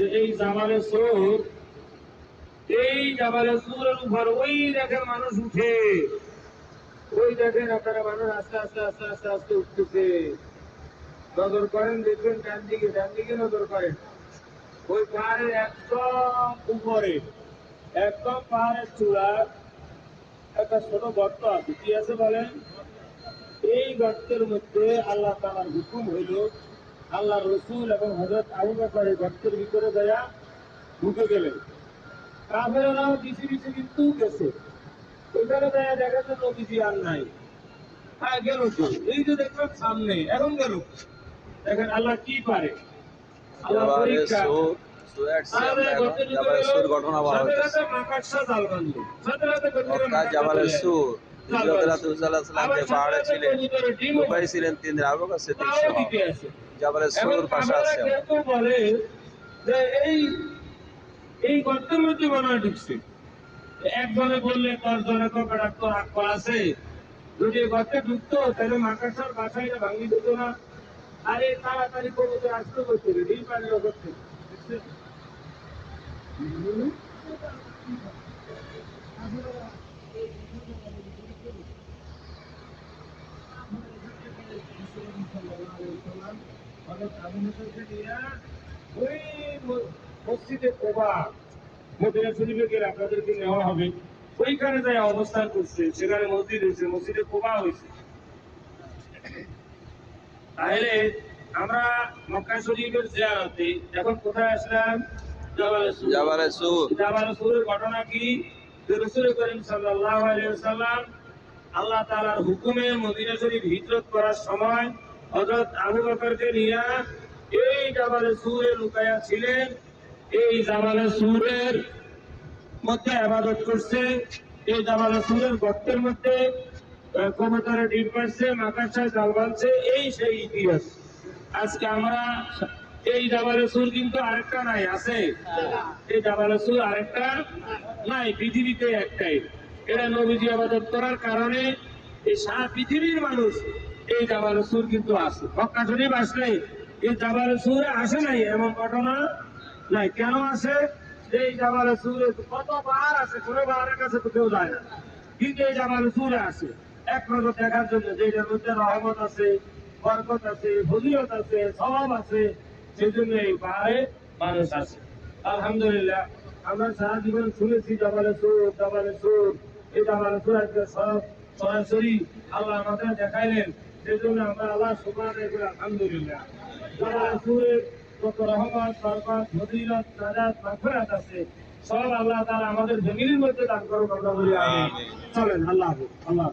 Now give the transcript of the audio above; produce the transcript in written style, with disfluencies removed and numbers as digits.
যে এই জাবালে সূর, এই জাবালে সূরের উপর ওই দেখেন মানুষ উঠে, ওই দেখেন আপনারা মানুষ আস্তে আস্তে আস্তে আস্তে আস্তে উঠতেছে। নজর করেন, দেখবেন ডান দিকে নজর করেন। ওই পাহাড়ের একদম উপরে, একদম পাহাড়ের চূড়ার একটা ছোট গর্ত আছে। কি আছে বলেন? এই গর্তের মধ্যে আল্লাহ তাআলার হুকুম হইল, আল্লাহ রসুল এবং হযরত আবু বকর এই গর্তের ভিতরে দেয়া ঢুকে গেলেন। কাফেররাও পিছে পিছে কিন্তু গেছে। ওইখানে দেয়া দেখা যাচ্ছে নবীজি আর নাই। হ্যাঁ গেল তো, এই যে দেখলাম সামনে, এখন গেল। দেখেন আল্লাহ কি পারে, আল্লাহ পরীক্ষা। ঘটনা বলা হচ্ছে মক্কা জাবালে সূর। হযরত রাসূলুল্লাহ সাল্লাল্লাহু আলাইহি ওয়াসাল্লাম যে পাহাড়ে ছিলেন, দুবাই ছিলেন 3 দিন। আবু বকর সিদ্দিক সহ জাবালে সূর পাশে আছেন। বলে যে এই গর্তের মধ্যে মনে হয় ঢুকছে। একজনে বললে 10 জনে তো বেড়াতো হাত পা আছে, যদি গর্তে ঢুকতো তাহলে মাকাসার বাসায় ভাঙি দিত না। আরে তাড়াতাড়ি কবুতর আসতে করতে এই পানি করতে ওই মসজিদে কোবা, মদিনা শরীফে গেলে আপনাদেরকে নেওয়া হবে, ওইখানে যাই অবস্থান করছে। সেখানে মসজিদ হয়েছে, মসজিদে কোবা হয়েছে। তাহলে আমরা মক্কা শরীফের জিয়ারতে এখন কোথায় আসলাম? জাবালে সূর। জাবালে সূরের ঘটনা কি? যে রাসূল করিম সাল্লাল্লাহু আলাইহি ওয়াসাল্লাম আল্লাহ তাআলার হুকুমে মদিনা শরীফ হিজরত করার সময় হযরত আবু বকরকে নিয়ে এই জাবালে সূরে লুকায়া ছিলেন। এই জাবালে সূরের মধ্যে ইবাদত করছে, এই জাবালে সূরের গর্তের মধ্যে কবুতরে ডিম পাড়ছে, মাকাসায় জাল বাঁধছে। এই সেই ইতিহাস। আজকে আমরা এই জাবালে সূর কিন্তু আরেকটা নাই, আছে? এই জাবালে সূর আরেকটা নাই, পৃথিবীতে একটাই। এটা নবীজি ইবাদত করার কারণে এই সারা পৃথিবীর মানুষ এই জাবালে সূর কিন্তু আছে। মক্কা শরীফ আসলে এই জাবালে সূরে আসে নাই এমন ঘটনা নাই। কেন আসে? এই জাবালে সূরে কতবার আছে, কোনো বারের কাছে তো কেউ যায় না, কিন্তু এই জাবালে সূরে আসে এক নজর দেখার জন্য, যে এটার মধ্যে রহমত আছে, বরকত আছে, ফজিলত আছে, সওয়াব আছে। সেই জন্য এই পাহাড়ে মানুষ আসে। আলহামদুলিল্লাহ, আমরা সারা জীবন শুনেছি জাবালে সূর, জাবালে সূর। এই জাবালে সূর আজকে সরাসরি আল্লাহ আমাদের দেখাইলেন। সেই জন্য আমরা আল্লাহ শুকরিয়া করি। আলহামদুলিল্লাহ, জাবালে সূরের কত রহমত, বরকত, ফজিলত, নাজাত, মাগফিরাত আছে, সব আল্লাহ তাআলা আমাদের জমিনের মধ্যে দান করুন। আমরা বলি আমিন। চলেন, আল্লাহ হাফেজ। আল্লাহ।